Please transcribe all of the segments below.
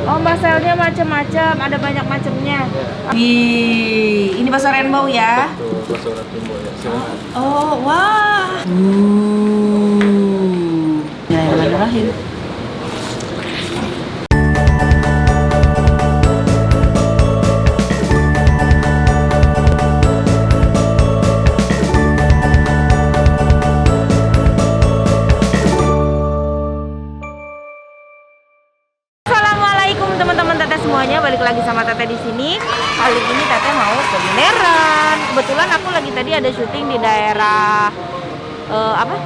Oh, baselnya macam-macam, ada banyak macamnya. Wih, ini bakso rainbow ya? Betul, bakso rainbow ya. Silakan. Oh, wah. Bismillahirrahmanirrahim. Assalamualaikum teman-teman Teteh semuanya, balik lagi sama Teteh di sini. Kali ini Teteh mau kulineran. Kebetulan aku lagi tadi ada syuting di daerah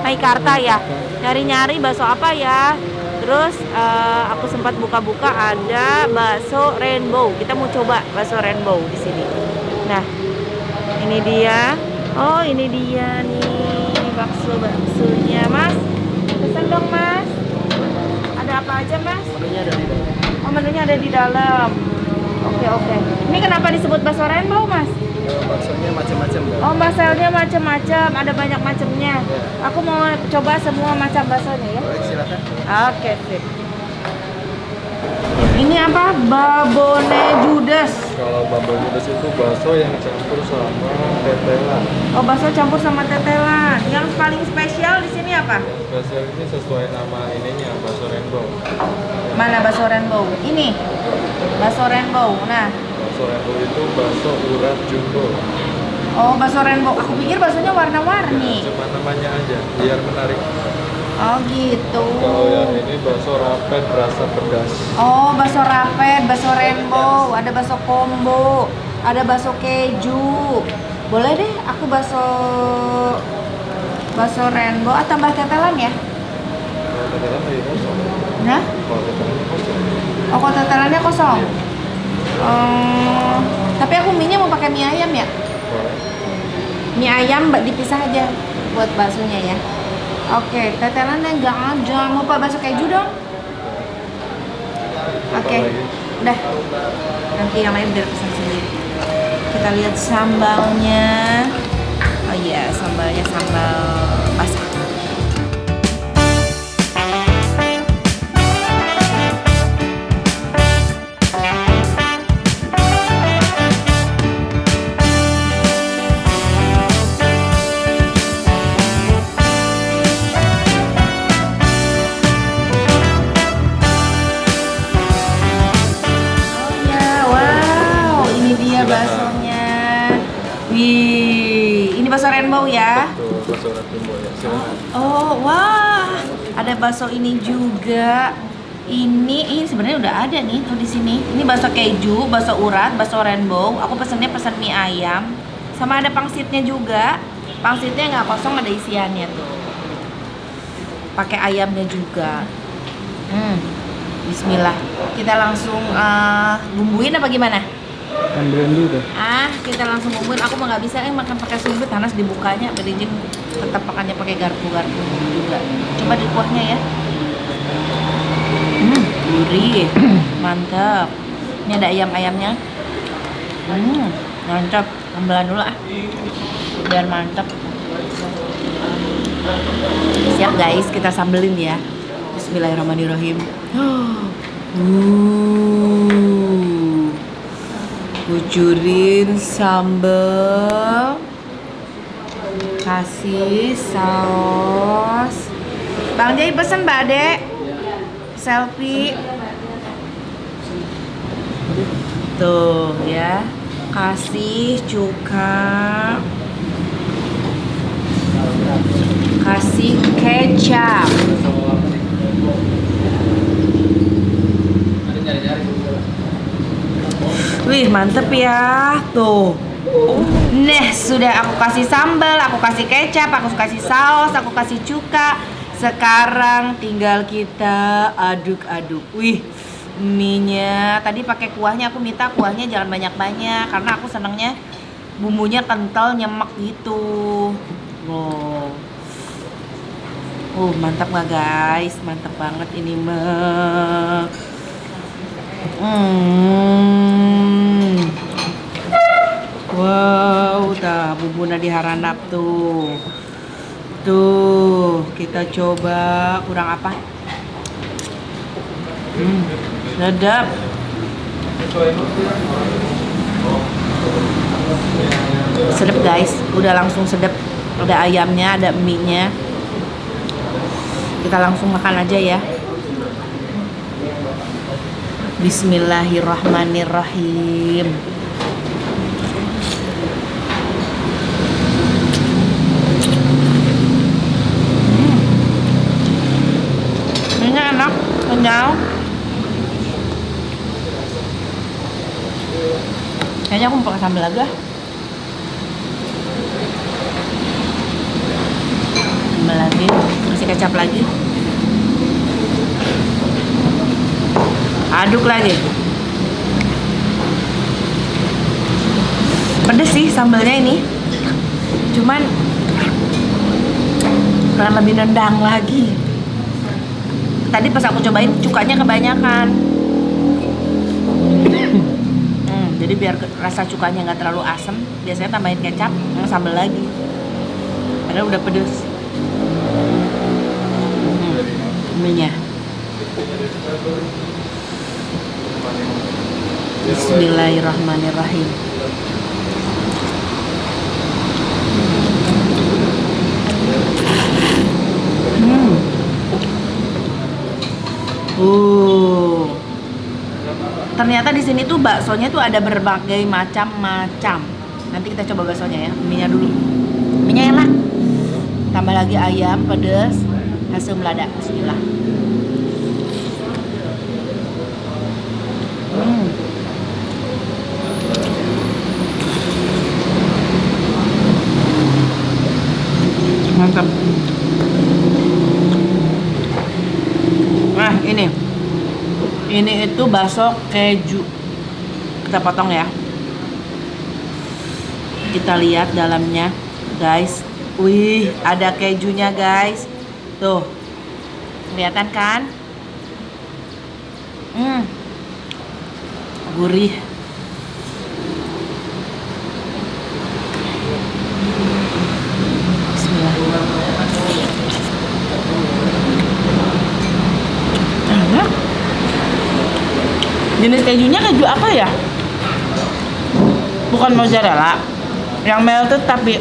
Meikarta ya. Nyari-nyari bakso apa ya. Terus aku sempat buka-buka ada bakso rainbow. Kita mau coba bakso rainbow di sini. Nah, ini dia. Oh, ini dia nih baksonya, Mas. Pesan dong, Mas. Ada apa aja, Mas? Menunya ada di dalam. Oh, menunya ada di dalam. Oke. Ini kenapa disebut bakso rainbow, Mas? Baksonya macam-macam kan? Oh, baselnya macam-macam, ada banyak macamnya. Aku mau coba semua macam baksonya ya. Baik, silakan. Oke, sip. Ini apa? Babone Judas. Kalau bambu judas itu bakso yang campur sama tetelan. Oh, bakso campur sama tetelan. Yang paling spesial di sini apa? Yang spesial ini sesuai nama ininya, bakso rainbow. Mana bakso rainbow? Ini. Bakso rainbow. Nah. Bakso rainbow itu bakso urat jumbo. Oh, bakso rainbow. Aku pikir baksonya warna-warni. Cuma namanya aja, biar menarik. Oh, gitu. Kalau yang ini bakso rapet rasa pedas. Oh, bakso rapet, bakso rainbow, ada bakso combo, ada bakso keju. Boleh deh, aku bakso rainbow. Ah, tambah tetelan ya? Kalau tetelan lagi kosong. Nah? Kalau tetelannya kosong. Oh, kok tetelannya kosong? Tapi aku mie-nya mau pakai mie ayam ya? Boleh. Mie ayam dipisah aja buat baksonya ya. Oke, tetelannya nggak ada. Jangan lupa bakso keju dong. Oke, udah. Nanti yang lain biar pesan sendiri. Kita lihat sambalnya. Oh iya, sambalnya sambal basah. Baksonya. Wih, ini bakso rainbow ya? Betul, bakso rainbow ya. Silakan. Oh, wah. Ada bakso ini juga. Ini sebenarnya udah ada nih tuh di sini. Ini bakso keju, bakso urat, bakso rainbow. Aku pesan mie ayam. Sama ada pangsitnya juga. Pangsitnya nggak kosong, ada isiannya tuh. Pakai ayamnya juga. Bismillah. Kita langsung bumbuin apa gimana? Ambilin dulu deh. Kita langsung bumbuin. Aku mah nggak bisa makan pakai sumpit, panas dibukanya. Berijing tetap makannya pakai garpu juga. Coba di kuahnya ya. Gurih, mantap. Ini ada ayamnya. Mantap. Ambilan dulu biar mantap. Siap guys, kita sambelin ya. Bismillahirrahmanirrahim. Kucurin sambal, kasih saus. Bang Jai pesen Mbak Dek selfie tuh ya, kasih cuka, kasih kecap. Wih, mantep ya. Tuh. Nah, sudah aku kasih sambal, aku kasih kecap, aku kasih saus, aku kasih cuka. Sekarang tinggal kita aduk-aduk. Wih, mie-nya tadi pakai kuahnya, aku minta kuahnya jangan banyak-banyak karena aku senangnya bumbunya kental, nyemek gitu. Mantap nggak guys? Mantap banget ini mah. Wow, tah bumbuna diharanap tuh. Tuh, kita coba kurang apa? Sedap. Sedap guys, udah langsung sedap. Ada ayamnya, ada mie-nya. Kita langsung makan aja ya. Bismillahirrahmanirrahim. Ini enak, kenyal. Kayaknya aku mau pakai sambal lagi. Sambal lagi, kasih kecap lagi. Aduk lagi. Pedes sih sambalnya ini. Cuman karena lebih nendang lagi. Tadi pas aku cobain cukanya kebanyakan. Jadi biar rasa cukanya nggak terlalu asam, biasanya tambahin kecap, sambal lagi. Padahal udah pedes. Mie-nya. Bismillahirrahmanirrahim. Ternyata di sini tuh baksonya tuh ada berbagai macam-macam. Nanti kita coba baksonya ya. Mie-nya dulu. Mie-nya enak. Tambah lagi ayam pedas, asam lada. Bismillah. Mantap. Nah, ini itu bakso keju. Kita potong ya. Kita lihat dalamnya, guys. Wih, ada kejunya, guys. Tuh. Kelihatan kan? Gurih. Bismillah. Enak. Jenis kejunya keju apa ya? Bukan mozzarella. Yang melted tapi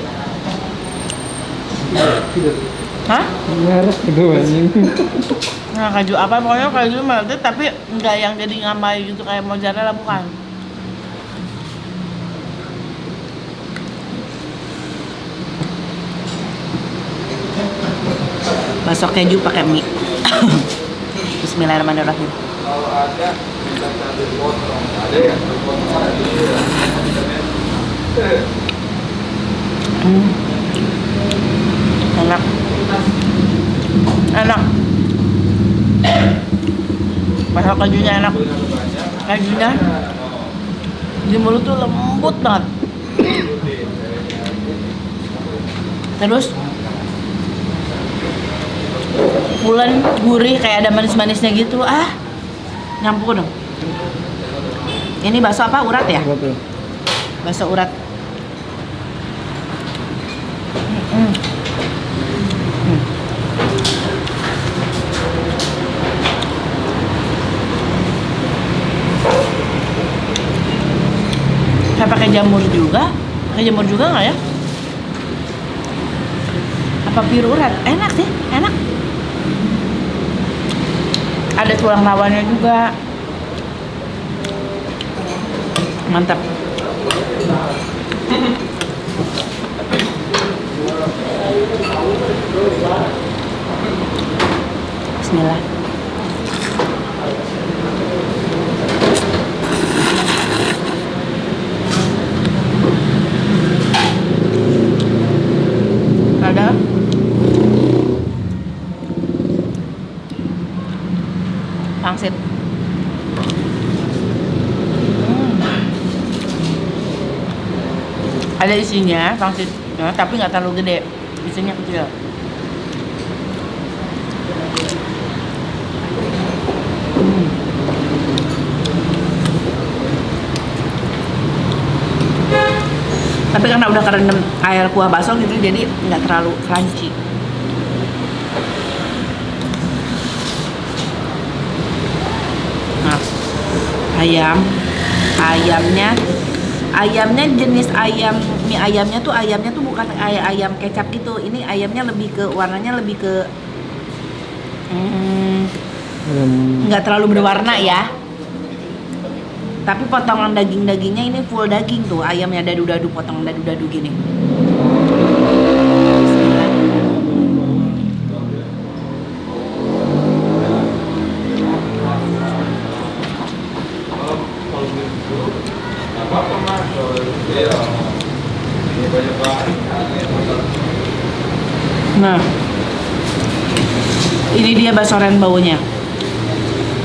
hah? Merek itu anjing. Nah, keju apa? Pokoknya keju melted tapi enggak yang jadi ngamai gitu kayak mozzarella, bukan. Bakso keju pakai mie. Bismillahirrahmanirrahim. Kalau ada kita cari potong. Ada ya? Potong Enak. Enak. Bakso kejunya enak. Kejunya di mulut tuh lembut banget. Terus pulen, gurih, kayak ada manis-manisnya gitu. Nyampur dong. Ini bakso apa? Urat ya? Bakso urat. Saya pakai jamur juga. Pakai jamur juga nggak ya? Apa pure urat? Enak sih, enak. Ada tulang rawanya juga. Mantap. Bismillah. Ada pangsit. Ada isinya pangsitnya, tapi nggak terlalu gede, isinya kecil. Tapi karena udah kerendam air kuah bakso gitu, jadi nggak terlalu crunchy. Nah, ayamnya jenis ayam mie ayamnya tuh bukan ayam kecap gitu. Ini ayamnya lebih ke warnanya lebih ke nggak terlalu berwarna ya. Tapi potongan dagingnya ini full daging tuh, ayamnya dadu-dadu, potongan dadu-dadu gini. Nah, ini dia bakso renbaunya.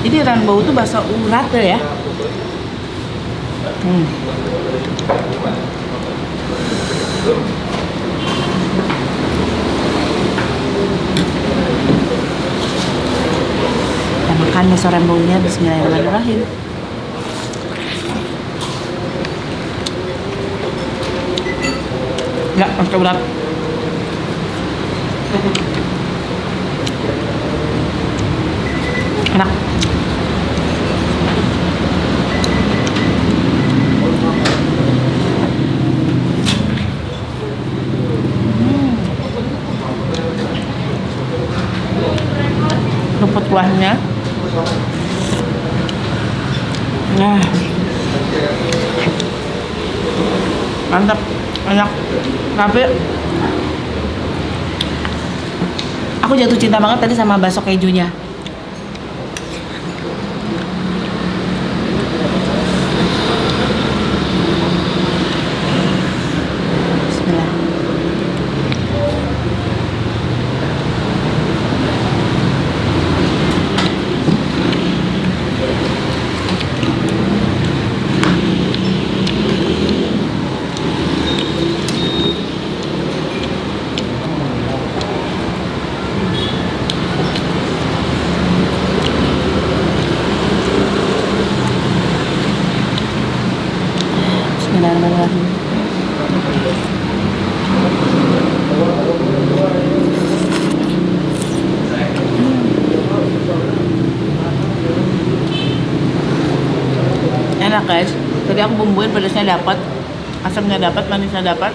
Jadi renbau tuh bakso urat tuh ya. Kita makan bakso renbaunya. Bismillahirrahmanirrahim. Enggak, masih urat. Enak. Rumput kuahnya. Nah, mantap, enak. Tapi aku jatuh cinta banget tadi sama bakso kejunya. Bismillah. Bismillahirrahmanirrahim. Enak guys. Tadi aku bumbuin, pedasnya dapat, asamnya dapat, manisnya dapat,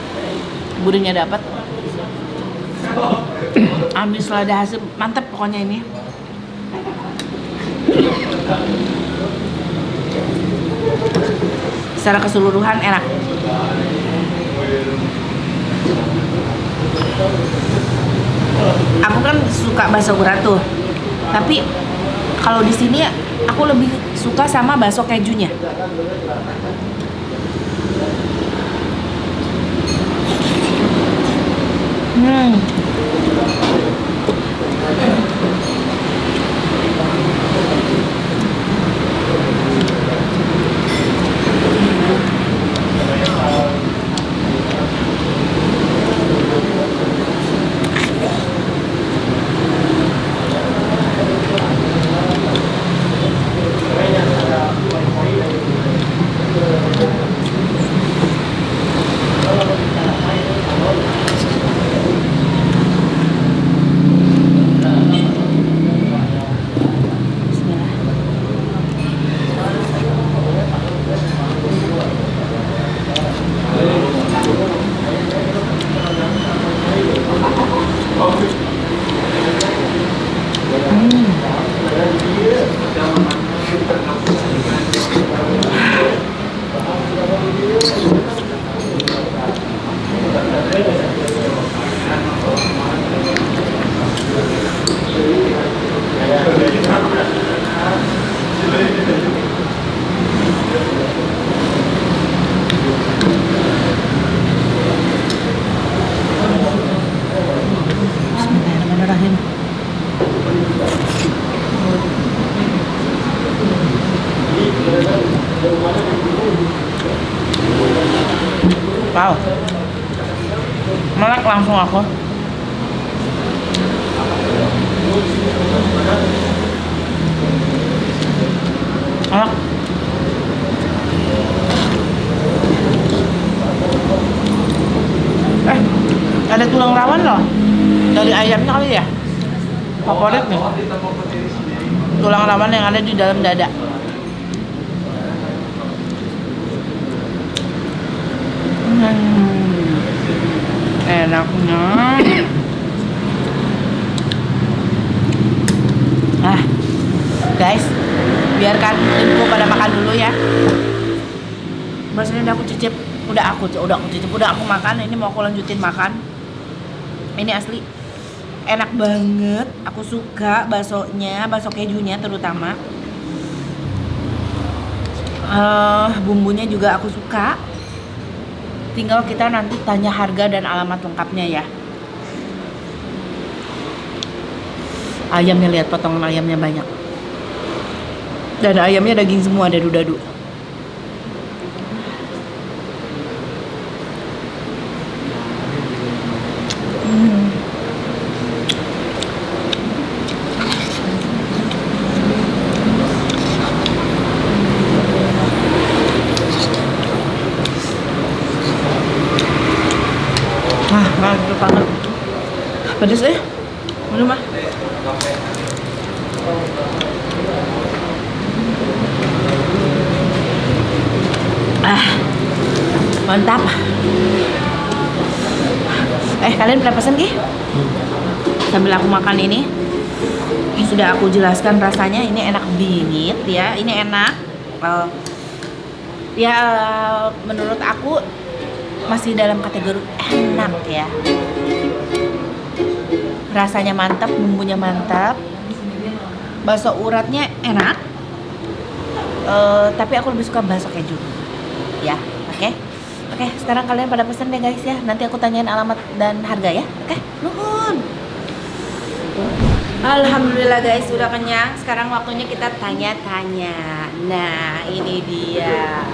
gurihnya dapat. Amis lada hasil mantap pokoknya ini. Secara keseluruhan enak. Aku kan suka bakso urat tuh, tapi kalau di sini aku lebih suka sama bakso kejunya. Bismillahirrahmanirrahim. Wow, melek langsung aku. Enak. Ada tulang rawan loh dari ayamnya kali ya, favorit nih tulang rawan yang ada di dalam dada. info pada makan dulu ya. Baksonya udah aku cicip, udah aku makan. Ini mau aku lanjutin makan. Ini asli enak banget. Aku suka baksonya, bakso kejunya terutama. Bumbunya juga aku suka. Tinggal kita nanti tanya harga dan alamat lengkapnya ya. Ayamnya, lihat potongan ayamnya banyak. Dan ayamnya daging semua, dadu-dadu. Mantap banget. Pedes Mana mah? Mantap. Kalian pernah pesen Ki? Sambil aku makan ini, sudah aku jelaskan rasanya. Ini enak bingit ya. Ini enak. Menurut aku masih dalam kategori enak ya. Rasanya mantap, bumbunya mantap. Bakso uratnya enak. Tapi aku lebih suka bakso keju. Ya, oke, sekarang kalian pada pesen deh guys ya. Nanti aku tanyain alamat dan harga ya. Oke, nuhun. Alhamdulillah guys, sudah kenyang. Sekarang waktunya kita tanya-tanya. Nah, ini dia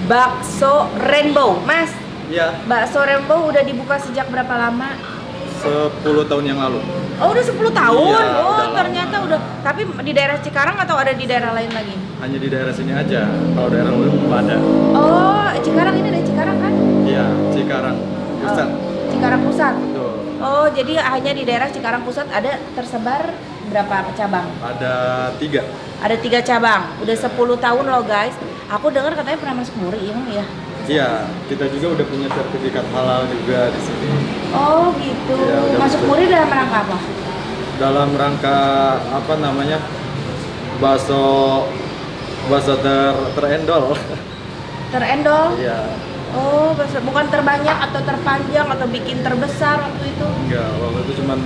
bakso Rainbow, Mas. Iya. Bakso Rainbow udah dibuka sejak berapa lama? 10 tahun yang lalu. Oh, udah 10 tahun. Iya, Oh, udah ternyata lama. udah. Tapi di daerah Cikarang atau ada di daerah lain lagi? Hanya di daerah sini aja. Kalau daerah lain belum ada. Oh, Cikarang ini dari Cikarang kan? Iya, Cikarang Pusat. Cikarang Pusat. Betul. Oh, jadi hanya di daerah Cikarang Pusat ada tersebar berapa cabang? Ada 3. Ada 3 cabang. Udah 10 tahun loh guys. Aku dengar katanya pernah masuk MURI, emang ya? Iya, kita juga udah punya sertifikat halal juga di sini. Oh gitu. Iya, udah Masuk betul. MURI dalam rangka apa? Dalam rangka apa namanya? Bakso terendol. Terendol? Iya. Oh, bukan terbanyak atau terpanjang atau bikin terbesar waktu itu? Enggak, waktu itu cuman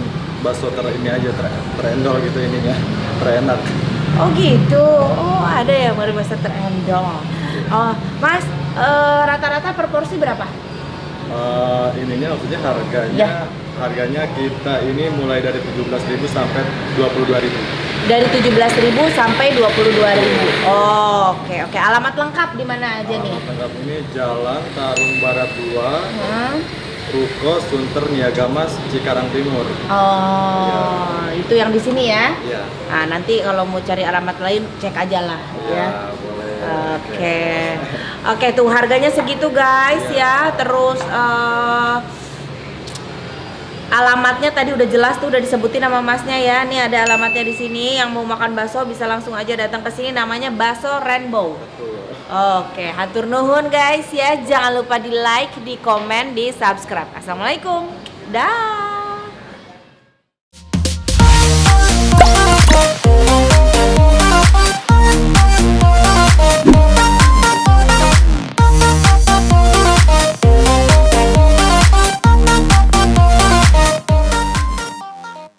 bakso ini aja terendol gitu ininya. Terenak. Oh gitu. Oh, ada ya MURI bakso terendol. Oh, Mas, rata-rata per porsi berapa? Ininya maksudnya harganya Ya. harganya kita ini mulai dari 17.000 sampai 22.000. Dari 17.000 sampai 22.000. Oh, oke. Alamat lengkap di mana aja nih? Lengkap ini Jalan Tarung Barat 2, Ruko Sunter Niagamas, Cikarang Timur. Oh, itu yang di sini ya? Iya. Nah, nanti kalau mau cari alamat lain cek aja lah Iya, ya. boleh. Oke, tuh harganya segitu guys ya. Terus alamatnya tadi udah jelas tuh, udah disebutin nama masnya ya. Nih ada alamatnya di sini. Yang mau makan bakso bisa langsung aja datang ke sini. Namanya Bakso Rainbow. Betul. Oke, hatur nuhun guys ya. Jangan lupa di like, di komen, di subscribe. Assalamualaikum. Dah.